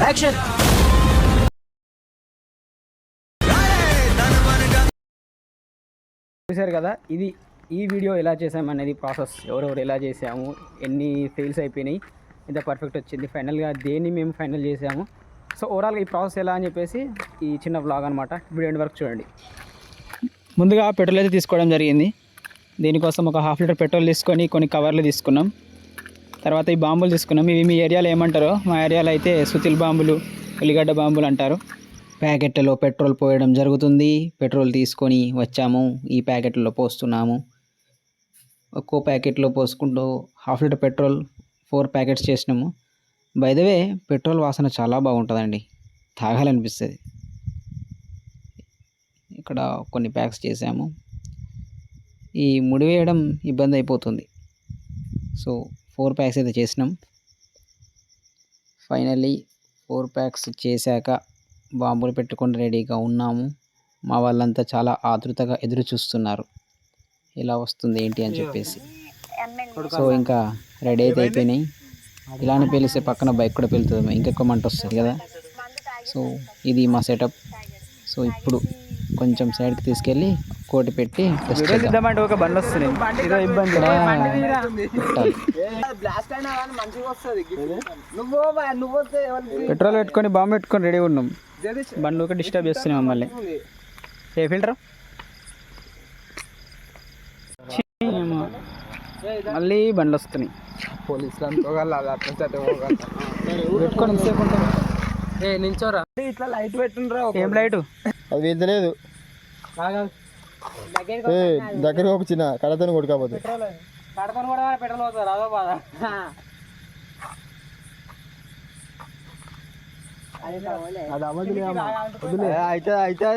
Action. చూశారు కదా, ఇది ఈ వీడియో ఎలా చేసామనేది ప్రాసెస్, ఎవరెవరు ఎలా చేసాము, ఎన్ని ఫెయిల్స్ అయిపోయినాయి, ఇంత పర్ఫెక్ట్ వచ్చింది, ఫైనల్గా దేన్ని మేము ఫైనల్ చేసాము. సో ఓవరాల్గా ఈ ప్రాసెస్ ఎలా అని చెప్పేసి ఈ చిన్న వ్లాగ్ అనమాట. వీడియో ఎండ్ వరకు చూడండి. ముందుగా పెట్రోల్ అయితే తీసుకోవడం జరిగింది. దీనికోసం ఒక 1/2 లీటర్ పెట్రోల్ తీసుకొని కొన్ని కవర్లు తీసుకున్నాం. తర్వాత ఈ బాంబులు తీసుకున్నాం. ఇవి మీ ఏరియాలో ఏమంటారో, మా ఏరియాలో అయితే సుతిల్ బాంబులు, ఉల్లిగడ్డ బాంబులు అంటారు. ప్యాకెట్లలో పెట్రోల్ పోయడం జరుగుతుంది. పెట్రోల్ తీసుకొని వచ్చాము, ఈ ప్యాకెట్లో పోస్తున్నాము. ఒక్కో ప్యాకెట్లో పోసుకుంటూ 1/2 లీటర్ పెట్రోల్ 4 ప్యాకెట్స్ చేసినాము. బై ద వే పెట్రోల్ వాసన చాలా బాగుంటుందండి, తాగాలనిపిస్తుంది. ఇక్కడ కొన్ని ప్యాక్స్ చేసాము. ఈ ముడి వేయడం ఇబ్బంది అయిపోతుంది. సో 4 ప్యాక్స్ అయితే చేసినాం. ఫైనల్లీ 4 ప్యాక్స్ చేశాక బాంబులు పెట్టుకొని రెడీగా ఉన్నాము. మా వాళ్ళంతా చాలా ఆతృతగా ఎదురు చూస్తున్నారు, ఎలా వస్తుంది ఏంటి అని చెప్పేసి. సో ఇంకా రెడీ అయితే అయిపోయినాయి. ఇలానే పేలిస్తే పక్కన బైక్ కూడా పేలుతుంది, ఇంకెక్కువ మంట వస్తుంది కదా. సో ఇది మా సెటప్. సో ఇప్పుడు కొంచెం సైడ్కి తీసుకెళ్ళి కోటి పెట్టి ఇద్దామంటే ఒక బండి వస్తుంది, పెట్రోల్ పెట్టుకొని బాంబు పెట్టుకొని రెడీ ఉన్నాం. బండ్లు ఒక డిస్టర్బ్ చేస్తున్నాం మమ్మల్ని. ఏ ఫిల్టర్ మళ్ళీ బండ్లు వస్తున్నాయి. పోలీసులు పెట్టుకొని ఎంతసేపు ఉంటాం. నించోరా, ఇట్లా లైట్ పెట్టుండ్రా. ఏం లైట్ అది వెళ్తలేదు, దగ్గర ఒక చిన్న కడతను కొట్టుకపోతే కడతను కూడా పెట్రోల్ అవుతారు. అదో బాధ. అయితే అయితే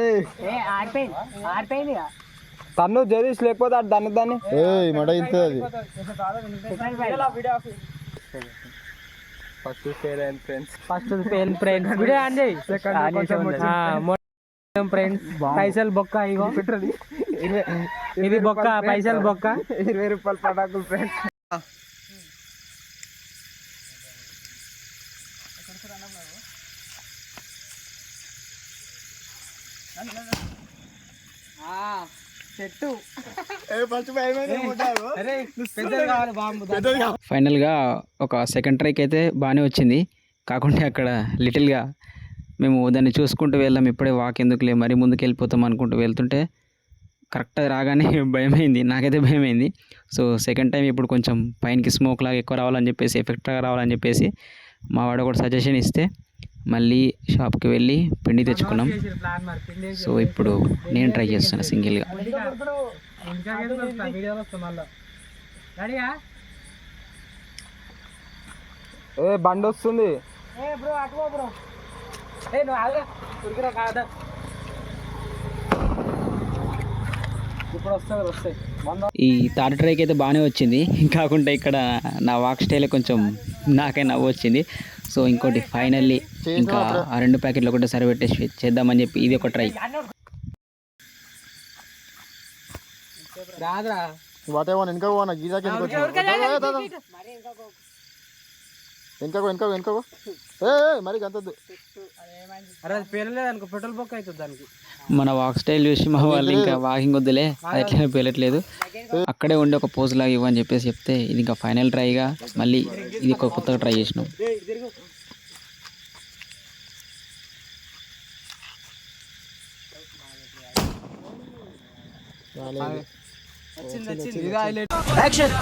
తన్ను జరీష్ లేకపోతే దాన్ని మడ ఇస్తుంది. First fail and friends, video on చేయి. ఫ్రెండ్స్ పైసలు బొక్క, ఇగో ఇది బొక్క, పైసలు బొక్క, 20 రూపాయలు పటాకులు ఫ్రెండ్స్. ఫైనల్గా ఒక సెకండ్ ట్రైక్ అయితే బాగానే వచ్చింది. కాకుంటే అక్కడ లిటిల్గా మేము దాన్ని చూసుకుంటూ వెళ్దాం, ఇప్పుడే వాక్ ఎందుకులే మరి ముందుకు వెళ్ళిపోతాం అనుకుంటూ వెళ్తుంటే కరెక్ట్గా రాగానే భయమైంది, నాకైతే భయమైంది. సో సెకండ్ టైం ఇప్పుడు కొంచెం పైనకి స్మోక్ లాగా ఎక్కువ రావాలని చెప్పేసి, ఎఫెక్ట్గా రావాలని చెప్పేసి మా వాడు కూడా సజెషన్ ఇస్తే మళ్ళీ షాప్కి వెళ్ళి పిండి తెచ్చుకున్నాం. సో ఇప్పుడు నేను ట్రై చేస్తాను సింగిల్గా. బండి వస్తుంది. ఈ థర్డ్ ట్రైక్ అయితే బాగానే వచ్చింది. కాకుండా ఇక్కడ నా వాక్ స్టైల్ కొంచెం నాకై నవ్వు వచ్చింది. సో ఇంకోటి ఫైనల్లీ ఇంకా ఆ 2 ప్యాకెట్లు ఒకటే సరిపెట్టేసి చేద్దామని చెప్పి ఇది ఒక ట్రై. మన వాక్ స్టైల్ చూసి మా వాళ్ళు ఇంకా వాకింగ్ వద్దులే, అది ఎట్లా పేలట్లేదు, అక్కడే ఉండి ఒక పోజ్ లాగా ఇవ్వని చెప్పేసి చెప్తే ఇది ఇంకా ఫైనల్ ట్రైగా మళ్ళీ ఇది ఒక కొత్తగా ట్రై చేసినాం. యాక్షన్.